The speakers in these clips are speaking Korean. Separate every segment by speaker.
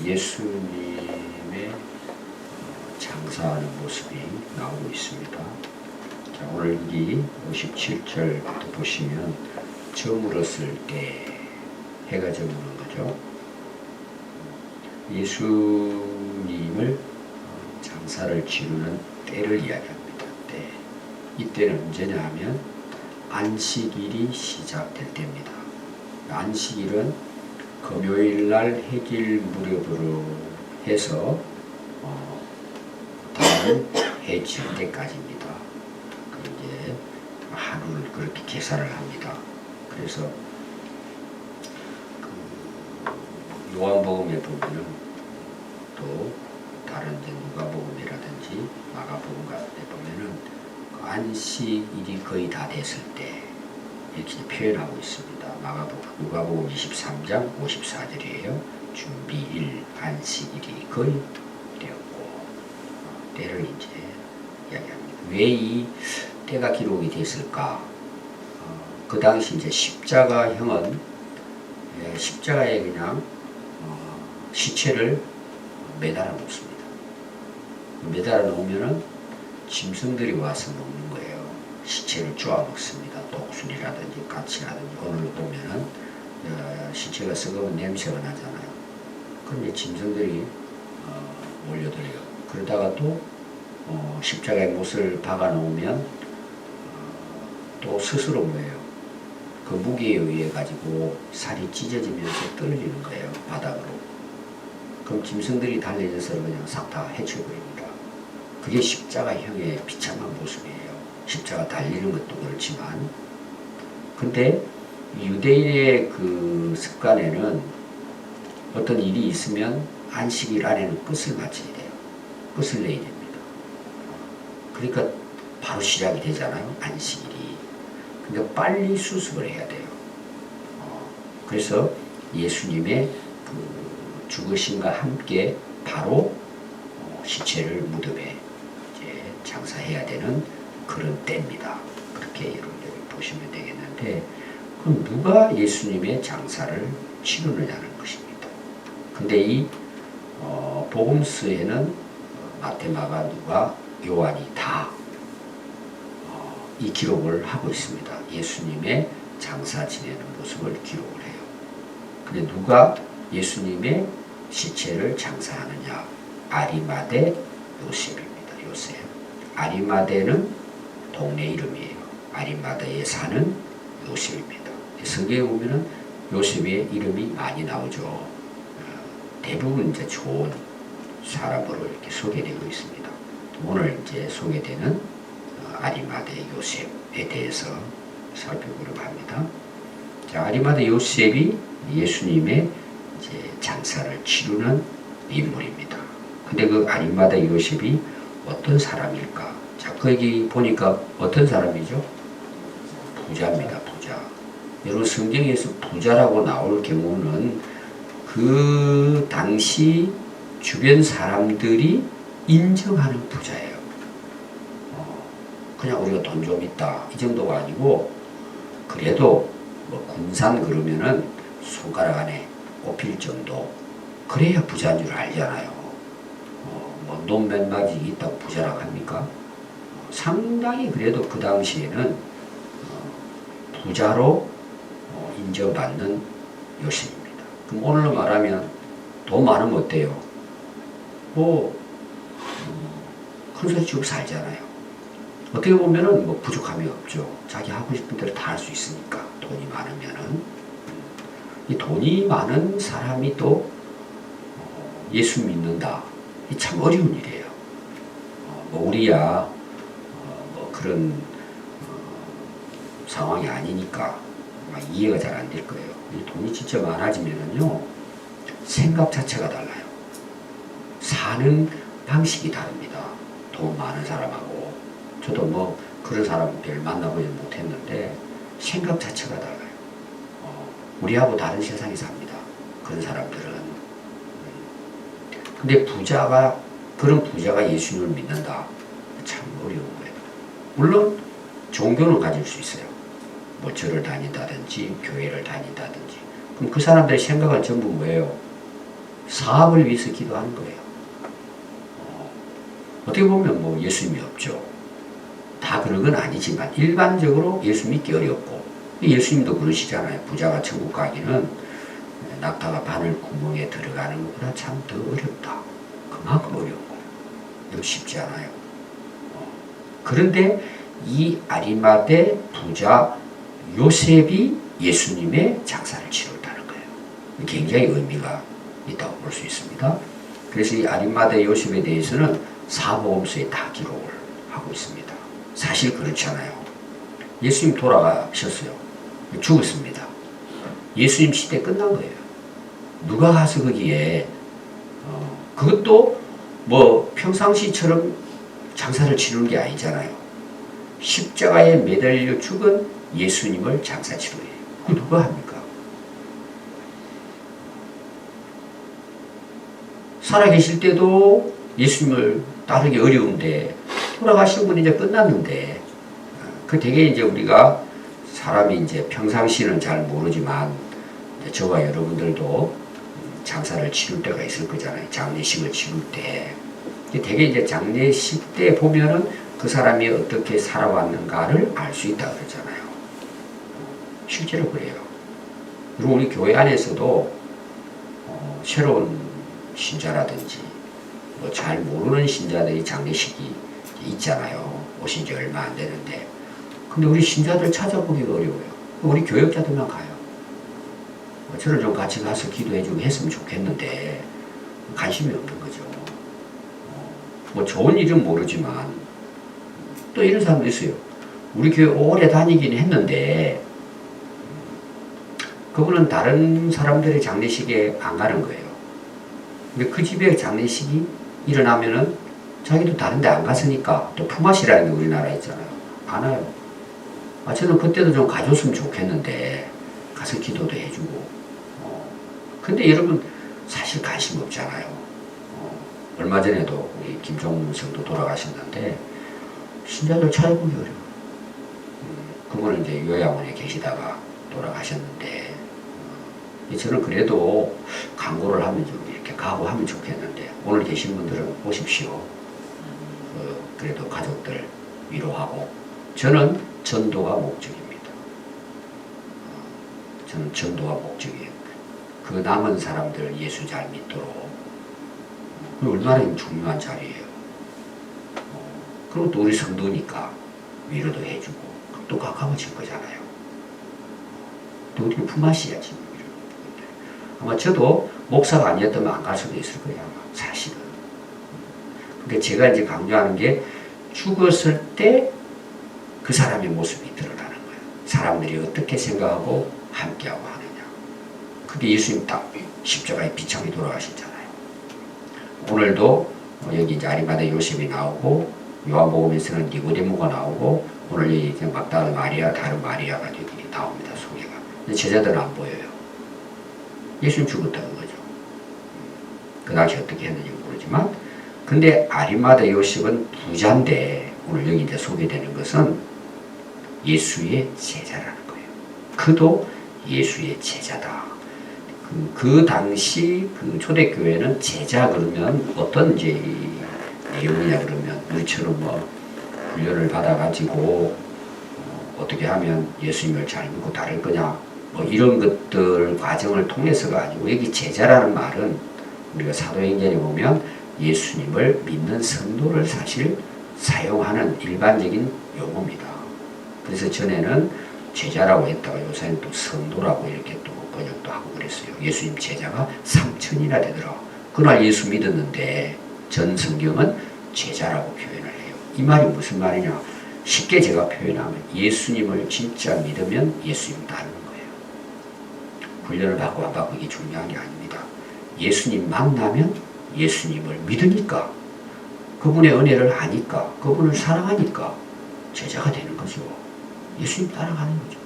Speaker 1: 예수님의 장사하는 모습이 나오고 있습니다. 자, 오늘 이 57절부터 보시면 저물었을 때 해가 저무는 거죠. 예수님을 장사를 지르는 때를 이야기합니다. 때. 이때는 언제냐 하면 안식일이 시작될 때입니다. 안식일은 금요일날 해질 무렵으로 해서 다음 해 질 때까지입니다. 이제 하루를 그렇게 계산을 합니다. 그래서 요한복음에 보면은 또 다른 이제 누가복음이라든지 마가복음 같은 데 보면은 그 안식일이 거의 다 됐을 때 이렇게 표현하고 있습니다. 누가복음 23장 54절이에요. 준비일 안식일이 거의 되었고 때를 이제 이야기합니다. 왜 이 때가 기록이 됐을까? 그 당시 이제 십자가형은 십자가에 그냥 시체를 매달아 놓습니다. 매달아 놓으면은 짐승들이 와서 먹는 거예요. 시체를 쪼아 먹습니다. 독수리라든지 까치라든지 오늘 보면은 시체가 썩으면 냄새가 나잖아요. 그럼 이제 짐승들이 몰려들어요. 그러다가 또 십자가에 못을 박아 놓으면 또 스스로 뭐예요? 그 무게에 의해 가지고 살이 찢어지면서 떨어지는 거예요. 바닥으로. 그럼 짐승들이 달려져서 그냥 싹 다 해쳐버립니다. 그게 십자가형의 비참한 모습이에요. 십자가 달리는 것도 그렇지만, 근데 유대인의 그 습관에는 어떤 일이 있으면 안식일 안에는 끝을 맞춰야 돼요. 끝을 내야 됩니다. 그러니까 바로 시작이 되잖아요. 안식일이. 그러니까 빨리 수습을 해야 돼요. 그래서 예수님의 그 죽으심과 함께 바로 시체를 무덤에 이제 장사해야 되는 그런 때입니다. 그렇게 여러분들이 보시면 되겠는데, 그럼 누가 예수님의 장사를 치르느냐는 것입니다. 근데 이 복음서에는 마태, 마가, 누가, 요한이 다 이 기록을 하고 있습니다. 예수님의 장사 지내는 모습을 기록을 해요. 근데 누가 예수님의 시체를 장사하느냐? 아리마대 요셉입니다. 요셉. 아리마대는 동네 이름이에요. 아리마대에 사는 요셉입니다. 성경에 보면은 요셉의 이름이 많이 나오죠. 대부분 이제 좋은 사람으로 이렇게 소개되고 있습니다. 오늘 이제 소개되는 아리마대 요셉에 대해서 살펴보려고 합니다. 자, 아리마대 요셉이 예수님의 이제 장사를 치르는 인물입니다. 근데 그 아리마대 요셉이 어떤 사람일까? 자, 거기 보니까 어떤 사람이죠? 부자입니다. 부자. 여러분 성경에서 부자라고 나올 경우는 그 당시 주변 사람들이 인정하는 부자예요. 그냥 우리가 돈 좀 있다 이 정도가 아니고, 그래도 뭐 군산 그러면은 손가락 안에 꼽힐 정도, 그래야 부자인 줄 알잖아요. 뭐 돈 몇 마디 있다고 부자라고 합니까? 상당히 그래도 그 당시에는 부자로 인정받는 요셉입니다. 그럼 오늘로 말하면 돈 많으면 어때요? 뭐 큰 소리 치고 살잖아요. 어떻게 보면은 뭐 부족함이 없죠. 자기 하고 싶은 대로 다 할 수 있으니까. 돈이 많으면은. 이 돈이 많은 사람이 또 예수 믿는다. 이 참 어려운 일이에요. 뭐 우리야 뭐 그런 상황이 아니니까 이해가 잘 안 될 거예요. 돈이 진짜 많아지면은요, 생각 자체가 달라요. 사는 방식이 다릅니다. 돈 많은 사람하고. 저도 뭐 그런 사람 별 만나보지 못했는데 생각 자체가 달라요. 우리하고 다른 세상에 삽니다. 그런 사람들은. 근데 그런 부자가 예수님을 믿는다. 참 어려운 거예요. 물론 종교는 가질 수 있어요. 뭐 절을 다닌다든지 교회를 다닌다든지. 그럼 그 사람들의 생각은 전부 뭐예요? 사업을 위해서 기도하는 거예요. 어떻게 보면 뭐 예수 믿이 없죠. 다 그런 건 아니지만 일반적으로 예수 믿기 어렵고, 예수님도 그러시잖아요. 부자가 천국 가기는 낙타가 바늘 구멍에 들어가는 것보다 참 더 어렵다. 그만큼 어려운 거예요. 이거 쉽지 않아요. 그런데 이 아리마대 부자 요셉이 예수님의 장사를 치렀다는 거예요. 굉장히 의미가 있다고 볼 수 있습니다. 그래서 이 아리마대 요셉에 대해서는 사복음서에 다 기록을 하고 있습니다. 사실 그렇잖아요. 예수님 돌아가셨어요. 죽었습니다. 예수님 시대 끝난 거예요. 누가 가서 거기에 그것도 뭐 평상시처럼 장사를 치르는 게 아니잖아요. 십자가에 매달려 죽은 예수님을 장사 치료해요. 그 누가 합니까? 살아계실 때도 예수님을 따르기 어려운데 돌아가신 분이 이제 끝났는데, 그 되게 이제 우리가 사람이 이제 평상시는 잘 모르지만 저와 여러분들도 장사를 치를 때가 있을 거잖아요. 장례식을 치를 때. 되게 이제 장례식 때 보면은 그 사람이 어떻게 살아왔는가를 알 수 있다 그러잖아요. 실제로 그래요. 그리고 우리 교회 안에서도 새로운 신자라든지 뭐 잘 모르는 신자들이 장례식이 있잖아요. 오신 지 얼마 안 되는데. 근데 우리 신자들 찾아보기가 어려워요. 우리 교역자들만 가요. 저를 좀 같이 가서 기도해주고 했으면 좋겠는데 관심이 없는 거죠. 뭐 좋은 일은 모르지만 또 이런 사람도 있어요. 우리 교회 오래 다니긴 했는데 그분은 다른 사람들의 장례식에 안 가는 거예요. 근데 그 집에 장례식이 일어나면은 자기도 다른 데 안 갔으니까, 또 품앗이라는 게 우리나라에 있잖아요. 안 와요. 저는 그때도 좀 가줬으면 좋겠는데 가서 기도도 해주고. 근데 여러분 사실 관심 없잖아요. 얼마 전에도 우리 김종문 성도 돌아가셨는데 신자들 찾아보기 어려워요. 그분은 이제 요양원에 계시다가 돌아가셨는데 저는 그래도 광고를 하면 좀 이렇게 각오하면 좋겠는데, 오늘 계신 분들은 오십시오. 그래도 가족들 위로하고. 저는 전도가 목적입니다. 저는 전도가 목적이에요. 그 남은 사람들 예수 잘 믿도록. 얼마나 중요한 자리예요. 그리고 또 우리 성도니까 위로도 해주고 또 가까워질 거잖아요. 또 우리 품앗이야지. 아마 저도 목사가 아니었다면 안 갈 수도 있을 거예요. 아마 사실은. 그러니까 제가 이제 강조하는 게 죽었을 때 그 사람의 모습이 드러나는 거예요. 사람들이 어떻게 생각하고 함께하고 하느냐. 그게 예수님 딱 십자가에 비참히 돌아가셨잖아요. 오늘도 여기 이제 아리마대 요셉이 나오고, 요한복음에서는 니고데모가 나오고, 오늘 여기 막다른 마리아, 다른 마리아가 여기 나옵니다. 소개가. 근데 제자들은 안 보여요. 예수님 죽었다는 거죠. 그 당시 어떻게 했는지 모르지만, 근데 아리마대 요셉은 부자인데 오늘 여기 이제 소개되는 것은 예수의 제자라는 거예요. 그도 예수의 제자다. 그 당시 그 초대교회는 제자 그러면 어떤 이제 내용이냐 그러면 우리처럼 뭐 훈련을 받아가지고 어떻게 하면 예수님을 잘 믿고 따를 거냐 뭐 이런 것들 과정을 통해서가 아니고, 여기 제자라는 말은 우리가 사도행전에 보면 예수님을 믿는 성도를 사실 사용하는 일반적인 용어입니다. 그래서 전에는 제자라고 했다가 요새는 또 성도라고 이렇게 또 번역도 하고 그랬어요. 예수님 제자가 3,000이나 되더라고. 그날 예수 믿었는데 전 성경은 제자라고 표현을 해요. 이 말이 무슨 말이냐? 쉽게 제가 표현하면 예수님을 진짜 믿으면 예수님 따르는 거예요. 훈련을 받고 안 받고 이게 중요한 게 아닙니다. 예수님 만나면 예수님을 믿으니까, 그분의 은혜를 아니까, 그분을 사랑하니까 제자가 되는 거죠. 예수님 따라가는 거죠.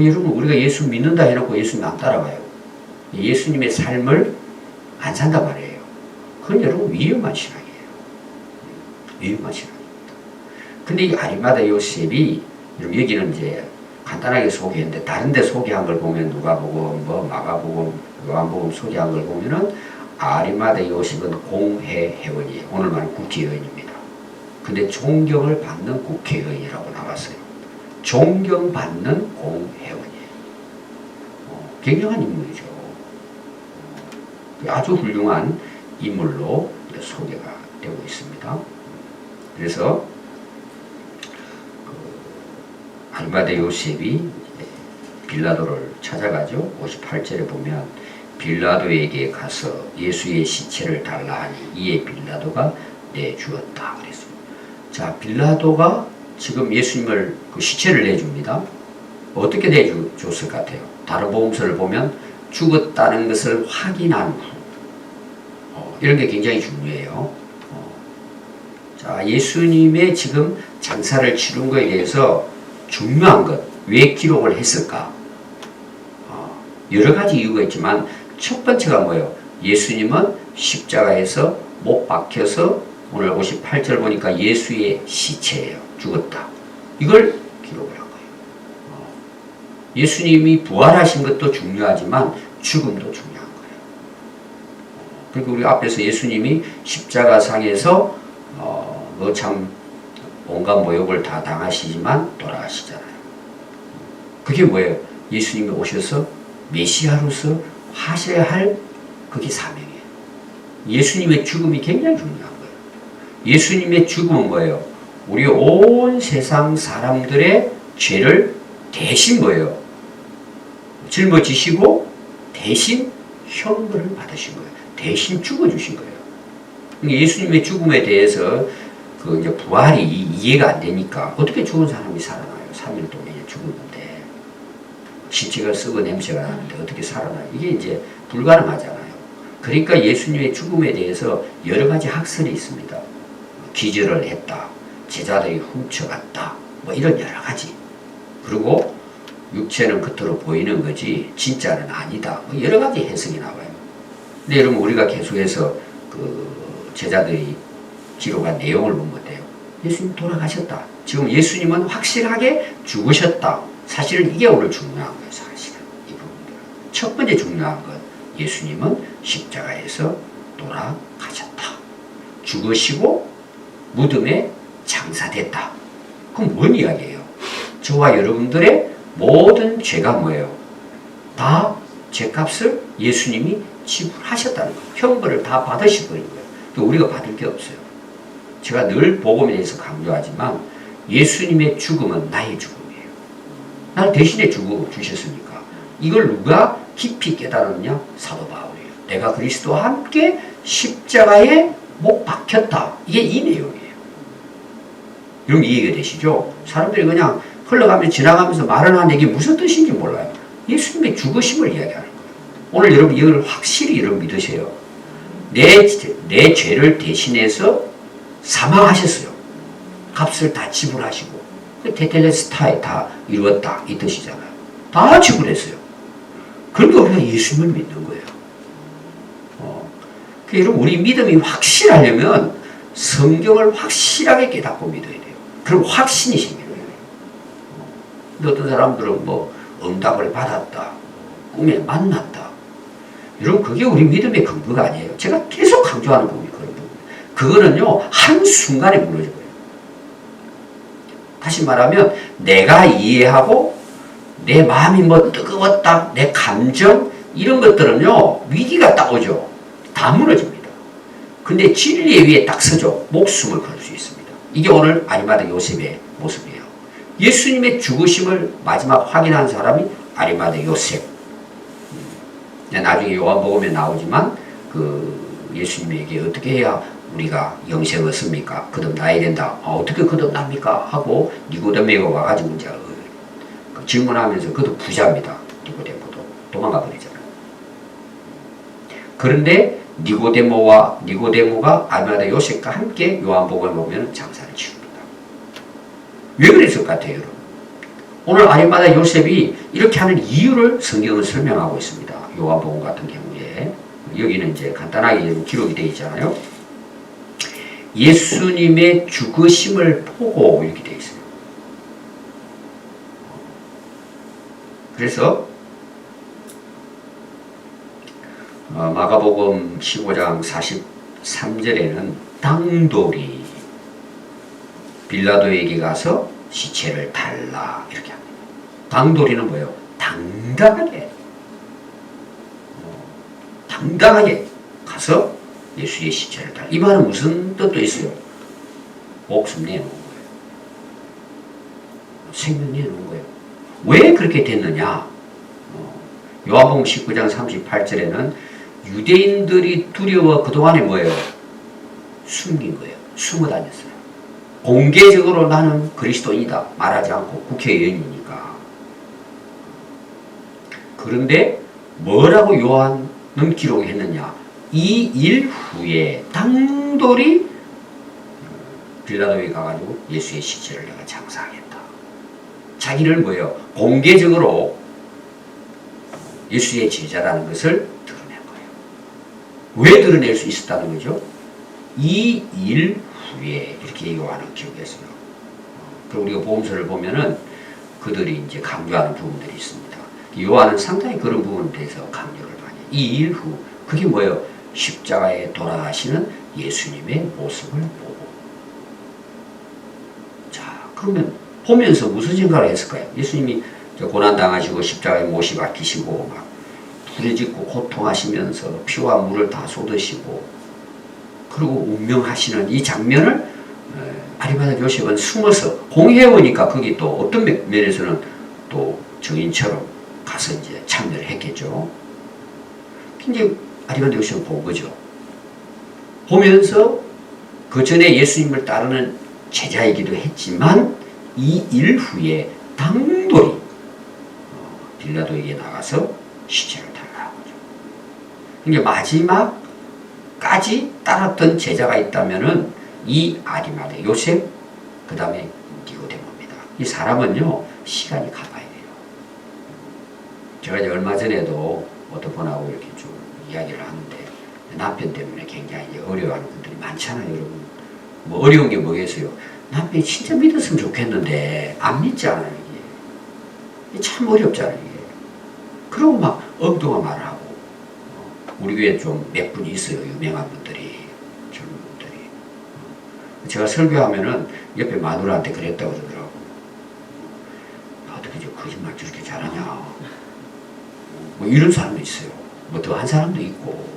Speaker 1: 여러분, 우리가 예수 믿는다 해놓고 예수님 안 따라가요. 예수님의 삶을 안 산단 말이에요. 그건 여러분 위험한 신앙이에요. 위험한 신앙입니다. 근데 이 아리마다 요셉이, 여기는 이제 간단하게 소개했는데 다른 데 소개한 걸 보면 누가복음, 마가복음, 요한복음 소개한 걸 보면은 아리마대 요셉은 공회 회원이에요. 오늘 말하는 국회의원입니다. 근데 존경을 받는 국회의원이라고 나왔어요. 존경받는 공회원이에요. 굉장한 인물이죠. 아주 훌륭한 인물로 소개가 되고 있습니다. 그래서 아리마대 요셉이 빌라도를 찾아가죠. 58절에 보면 빌라도에게 가서 예수의 시체를 달라 하니 이에 빌라도가 내주었다 그랬어요. 자, 빌라도가 지금 예수님을 그 시체를 내줍니다. 어떻게 내줬을 것 같아요? 다른 복음서를 보면 죽었다는 것을 확인한 후 이런 게 굉장히 중요해요. 자, 예수님의 지금 장사를 치른 것에 대해서 중요한 것, 왜 기록을 했을까? 여러 가지 이유가 있지만 첫 번째가 뭐예요? 예수님은 십자가에서 못 박혀서 오늘 58절 보니까 예수의 시체예요. 죽었다. 이걸 기록을 한 거예요. 예수님이 부활하신 것도 중요하지만 죽음도 중요한 거예요. 그러니까 우리 앞에서 예수님이 십자가상에서 참 온갖 모욕을 다 당하시지만 돌아가시잖아요. 그게 뭐예요? 예수님이 오셔서 메시아로서 하셔야 할 그게 사명이에요. 예수님의 죽음이 굉장히 중요한 거예요. 예수님의 죽음은 뭐예요? 우리 온 세상 사람들의 죄를 대신 뭐예요? 짊어지시고 대신 형벌을 받으신 거예요. 대신 죽어주신 거예요. 예수님의 죽음에 대해서 그 이제 부활이 이해가 안 되니까 어떻게 죽은 사람이 살아나요? 3일 동안 죽었는데 시체가 썩어 냄새가 나는데 어떻게 살아나요? 이게 이제 불가능하잖아요. 그러니까 예수님의 죽음에 대해서 여러 가지 학설이 있습니다. 기절을 했다, 제자들이 훔쳐갔다, 뭐 이런 여러 가지. 그리고 육체는 겉으로 보이는 거지 진짜는 아니다. 뭐 여러 가지 해석이 나와요. 근데 여러분 우리가 계속해서 그 제자들이 기록한 내용을 보면 어때요? 예수님 돌아가셨다. 지금 예수님은 확실하게 죽으셨다. 사실은 이게 오늘 중요한 거예요. 사실은 이 부분들. 첫 번째 중요한 건 예수님은 십자가에서 돌아가셨다. 죽으시고 무덤에 장사됐다. 그럼 뭔 이야기예요? 저와 여러분들의 모든 죄가 뭐예요? 다 죄값을 예수님이 지불하셨다는 거예요. 형벌을 다 받으셔버린 거예요. 우리가 받을 게 없어요. 제가 늘 복음에 대해서 강조하지만 예수님의 죽음은 나의 죽음이에요. 나를 대신에 죽어주셨으니까. 이걸 누가 깊이 깨달았느냐? 사도 바울이에요. 내가 그리스도와 함께 십자가에 못 박혔다. 이게 이 내용이에요. 이런 이해가 되시죠? 사람들이 그냥 흘러가면 지나가면서 말은 하는데 이게 무슨 뜻인지 몰라요. 예수님의 죽으심을 이야기하는 거예요. 오늘 여러분 이걸 확실히 여러분 믿으세요. 내 죄를 대신해서 사망하셨어요. 값을 다 지불하시고 테텔레스타에 다 이루었다 이 뜻이잖아요. 다 지불했어요. 그러니까 우리가 예수님을 믿는 거예요. 여러분 우리 믿음이 확실하려면 성경을 확실하게 깨닫고 믿어야 돼요. 그럼 확신이 생겨요. 어떤 사람들은 뭐 응답을 받았다, 꿈에 만났다. 여러분 그게 우리 믿음의 근거가 아니에요. 제가 계속 강조하는 부분이 그런 부분. 그거는요 한순간에 무너져요. 다시 말하면 내가 이해하고 내 마음이 뭐 뜨거웠다, 내 감정 이런 것들은요 위기가 딱 오죠. 다 무너집니다. 근데 진리에 위에 딱 서죠. 목숨을 걸 수 있습니다. 이게 오늘 아리마대 요셉의 모습이에요. 예수님의 죽으심을 마지막 확인한 사람이 아리마대 요셉. 나중에 요한복음에 나오지만 그 예수님에게 어떻게 해야 우리가 영생을 얻습니까? 거듭나야 된다. 어떻게 거듭납니까? 하고 니고데모가 와가지고 이제 질문하면서 그도 부자입니다. 니고데모도 도망가 버리잖아요. 그런데 니고데모가 아리마대 요셉과 함께 요한복음을 보면 장사를 치웁니다. 왜 그랬을 것 같아요, 여러분? 오늘 아리마대 요셉이 이렇게 하는 이유를 성경은 설명하고 있습니다. 요한복음 같은 경우에 여기는 이제 간단하게 기록이 되어 있잖아요. 예수님의 죽으심을 보고 이렇게 되어 있어요. 그래서 마가복음 15장 43절에는 당돌이 빌라도에게 가서 시체를 달라 이렇게 합니다. 당돌이는 뭐예요? 당당하게 가서 예수의 시체를 달라. 이 말은 무슨 뜻도 있어요? 목숨 내놓은 거예요. 생명 내놓은 거예요. 왜 그렇게 됐느냐? 요한복음 19장 38절에는 유대인들이 두려워 그동안에 뭐예요? 숨긴 거예요. 숨어 다녔어요. 공개적으로 나는 그리스도인이다 말하지 않고 국회의원이니까. 그런데 뭐라고 요한은 기록했느냐? 이 일 후에 당돌이 빌라도에 가가지고 예수의 시체를 내가 장사하겠다. 자기를 뭐예요? 공개적으로 예수의 제자라는 것을 드러낸 거예요. 왜 드러낼 수 있었다는 거죠? 이 일 후에 이렇게 요한은 기록했어요. 그리고 우리가 복음서를 보면은 그들이 이제 강조하는 부분들이 있습니다. 요한은 상당히 그런 부분에 대해서 강조를 많이 해요. 이 일 후, 그게 뭐예요? 십자가에 돌아가시는 예수님의 모습을 보고. 자, 그러면 보면서 무슨 생각을 했을까요? 예수님이 고난당하시고 십자가에 못이 박히시고 막 부르짖고 고통하시면서 피와 물을 다 쏟으시고 그리고 운명하시는 이 장면을 아리마다 요셉은 숨어서 공회오니까 거기 또 어떤 면에서는 또 증인처럼 가서 이제 참여를 했겠죠. 이제 아리마다 요셉은 본 거죠. 보면서 그 전에 예수님을 따르는 제자이기도 했지만 이 일 후에 당돌이 빌라도에게 나가서 시체를 달라고 하죠. 그러니까 마지막까지 따랐던 제자가 있다면은 이 아리마대 요셉, 그 다음에 니고데모입니다. 이 사람은요 시간이 가봐야 돼요. 제가 이제 얼마 전에도 어떤 분하고 이렇게 좀 이야기를 하는데 남편 때문에 굉장히 어려워하는 분들이 많잖아요, 여러분. 뭐 어려운 게 뭐겠어요? 남편이 진짜 믿었으면 좋겠는데 안 믿잖아요, 이게. 참 어렵잖아요, 이게. 그러고 막 엉뚱한 말을 하고. 우리 교회에 좀 몇 분이 있어요, 유명한 분들이, 젊은 분들이. 제가 설교하면은 옆에 마누라한테 그랬다고 그러더라고. 어떻게 저 거짓말 저렇게 잘하냐. 뭐 이런 사람도 있어요. 뭐 더 한 사람도 있고.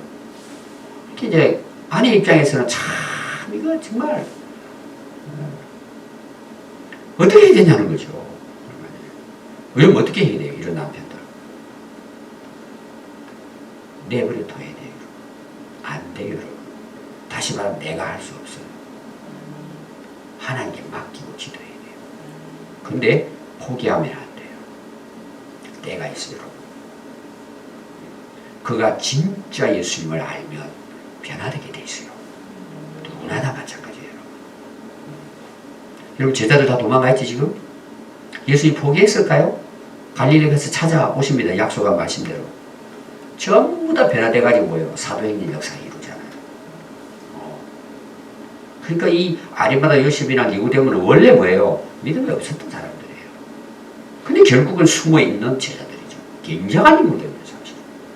Speaker 1: 이렇게 이제 아내 입장에서는 참 이거 정말 어떻게 해야 되냐는 거죠. 그럼 어떻게 해야 돼요, 이런 남편들? 내버려 둬야 돼요. 안 돼요, 여러분. 다시 말하면 내가 할 수 없어요. 하나님께 맡기고 기도해야 돼요. 근데 포기하면 안 돼요. 때가 있어요, 여러분. 그가 진짜 예수님을 알면 변화되게 돼 있어요. 누구나 다 마찬가지예요, 여러분. 여러분, 제자들 다 도망가있지, 지금? 예수님 포기했을까요? 갈릴리 가서 찾아오십니다. 약속한 말씀대로. 전부 다 변화돼가지고 뭐예요? 사도행전 역사가 이루잖아요. 그러니까 이 아리마다 요셉이나 니고데모는 원래 뭐예요? 믿음이 없었던 사람들이에요. 근데 결국은 숨어있는 제자들이죠. 굉장한 인물들입니다, 사실.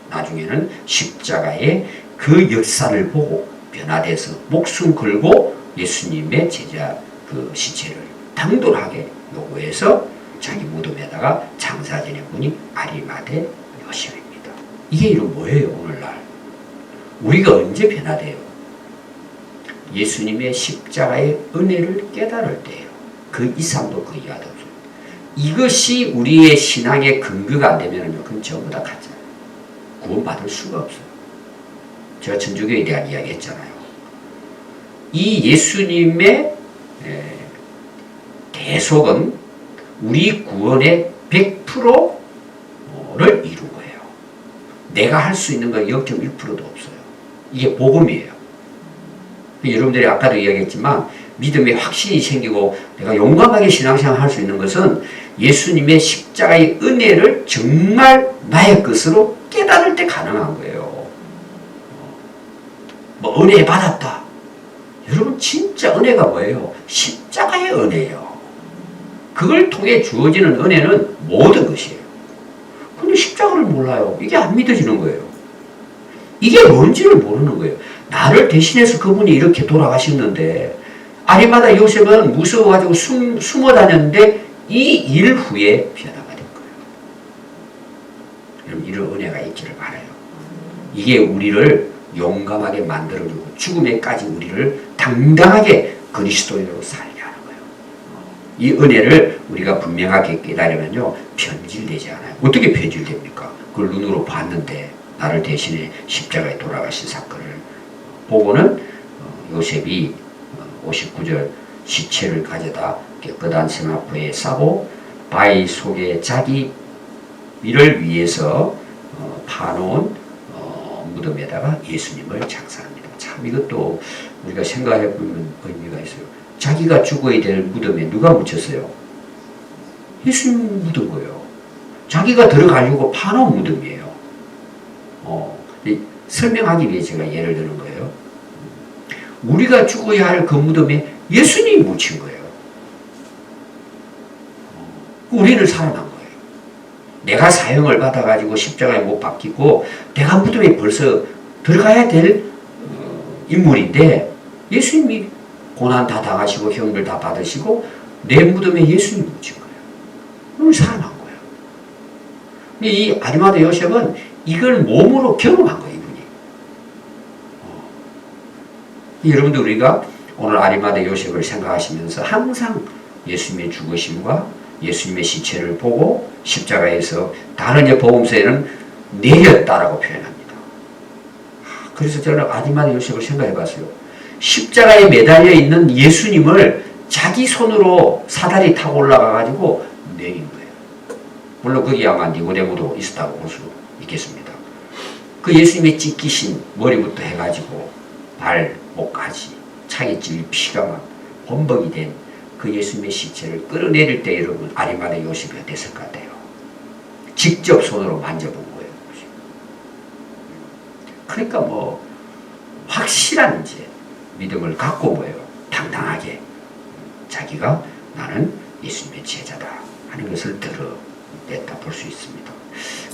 Speaker 1: 나중에는 십자가의 그 역사를 보고 변화돼서 목숨 걸고 예수님의 제자 그 시체를 당돌하게 요구해서 자기 무덤에다가 장사 지낸 분이 아리마대 요셉입니다. 이게 이런 뭐예요, 오늘날? 우리가 언제 변화돼요? 예수님의 십자가의 은혜를 깨달을 때예요. 그 이상도 그 이하도 없어요. 이것이 우리의 신앙의 근거가 안 되면요, 그건 전부 다 가짜예요. 구원받을 수가 없어요. 제가 천주교에 대한 이야기 했잖아요. 이 예수님의 대속은 우리 구원의 100%를 이룬 거예요. 내가 할 수 있는 건 0.1%도 없어요. 이게 복음이에요. 여러분들이 아까도 이야기했지만 믿음에 확신이 생기고 내가 용감하게 신앙생활 할 수 있는 것은 예수님의 십자가의 은혜를 정말 나의 것으로 깨달을 때 가능한 거예요. 뭐 은혜 받았다. 여러분, 진짜 은혜가 뭐예요? 십자가의 은혜예요. 그걸 통해 주어지는 은혜는 모든 것이에요. 이거를 몰라요. 이게 안 믿어지는 거예요. 이게 뭔지를 모르는 거예요. 나를 대신해서 그분이 이렇게 돌아가셨는데 아리마다 요셉은 무서워가지고 숨어 다녔는데 이 일 후에 변화가 된 거예요. 여러분 이런 은혜가 있기를 바라요. 이게 우리를 용감하게 만들어주고 죽음에까지 우리를 당당하게 그리스도인으로 살게 하는 거예요. 이 은혜를 우리가 분명하게 깨달으면요 변질되지 않아요. 어떻게 변질됩니까? 그걸 눈으로 봤는데 나를 대신해 십자가에 돌아가신 사건을 보고는 요셉이 59절 시체를 가져다 깨끗한 세마포에 싸고 바위 속에 자기 이를 위해서 파놓은 무덤에다가 예수님을 장사합니다. 참 이것도 우리가 생각해 보면 의미가 있어요. 자기가 죽어야 될 무덤에 누가 묻혔어요? 예수님 묻은 거예요. 자기가 들어가려고 파놓은 무덤이에요. 설명하기 위해 제가 예를 드는 거예요. 우리가 죽어야 할 그 무덤에 예수님이 묻힌 거예요. 우리는 살아난 거예요. 내가 사형을 받아가지고 십자가에 못 박히고 내가 무덤에 벌써 들어가야 될 인물인데 예수님이 고난 다 당하시고 형들 다 받으시고 내 무덤에 예수님이 묻힌 거예요. 그럼 살아난 거예요. 근데 이 아리마다 요셉은 이걸 몸으로 경험한 거예요. 여러분들 우리가 오늘 아리마다 요셉을 생각하시면서 항상 예수님의 죽으심과 예수님의 시체를 보고 십자가에서 다른 복음서에는 내렸다라고 표현합니다. 그래서 저는 아리마다 요셉을 생각해 봤어요. 십자가에 매달려 있는 예수님을 자기 손으로 사다리 타고 올라가 가지고 내린 거예요. 물론 거기 아마 니고데모도 있었다고 볼 수 있겠습니다. 그 예수님의 찢기신 머리부터 해가지고 발, 목까지 차게 찔린 피가 막 범벅이 된 그 예수님의 시체를 끌어내릴 때 여러분 아리마다 요셉이 어땠을 것 같아요? 직접 손으로 만져본 거예요. 그러니까 뭐 확실한 이제 믿음을 갖고 뭐예요? 당당하게 자기가 나는 예수님의 제자다 하는 것을 드러냈다 볼 수 있습니다.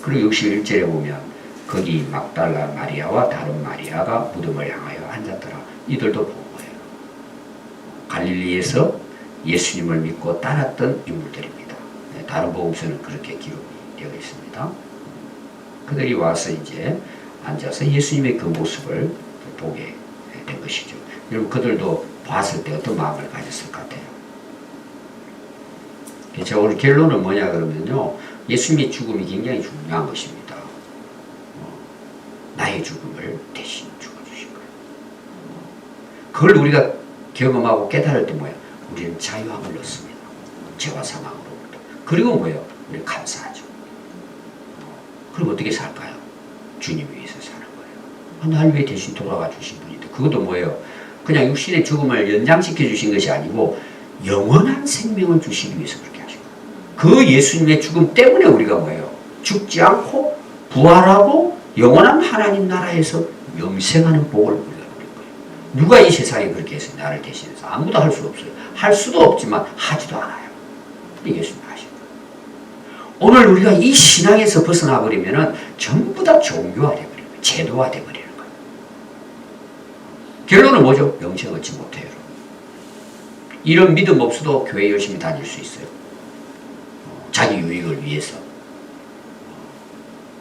Speaker 1: 그리고 61절에 보면 거기 막달라 마리아와 다른 마리아가 무덤을 향하여 앉았더라. 이들도 본 거예요. 갈릴리에서 예수님을 믿고 따랐던 인물들입니다. 다른 복음서는 그렇게 기록이 되어 있습니다. 그들이 와서 이제 앉아서 예수님의 그 모습을 보게 된 것이죠. 여러분 그들도 봤을 때 어떤 마음을 가졌을 것 같아요? 제가 오늘 결론은 뭐냐 그러면요. 예수님의 죽음이 굉장히 중요한 것입니다. 나의 죽음을 대신 죽어주신 거예요. 그걸 우리가 경험하고 깨달을 때 뭐예요? 우리는 자유함을 얻습니다. 죄와 사망으로부터. 그리고 뭐예요? 우리는 감사하죠. 그럼 어떻게 살까요? 주님 위해서 사는 거예요. 날 위해 대신 돌아가 주신 분인데 그것도 뭐예요? 그냥 육신의 죽음을 연장시켜 주신 것이 아니고 영원한 생명을 주시기 위해서 그렇게 하신 거예요. 그 예수님의 죽음 때문에 우리가 뭐예요? 죽지 않고 부활하고 영원한 하나님 나라에서 영생하는 복을 우리가 누린 거예요. 누가 이 세상에 그렇게 해서 나를 대신해서 아무도 할 수 없어요. 할 수도 없지만 하지도 않아요. 근데 예수님 하신 거예요. 오늘 우리가 이 신앙에서 벗어나 버리면은 전부 다 종교화 되버리는 거예요. 제도화 되버리는 거예요. 결론은 뭐죠? 영생 얻지 못해요. 이런 믿음 없어도 교회 열심히 다닐 수 있어요. 자기 유익을 위해서.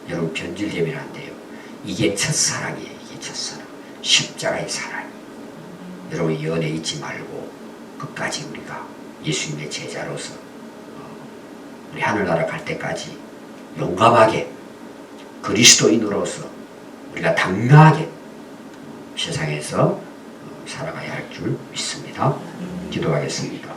Speaker 1: 여러분 변질되면 안 돼요. 이게 첫사랑이에요. 이게 첫사랑. 십자가의 사랑. 여러분 연애 잊지 말고 끝까지 우리가 예수님의 제자로서 우리 하늘나라 갈 때까지 용감하게 그리스도인으로서 우리가 당당하게 세상에서 살아가야 할 줄 믿습니다. 기도하겠습니다.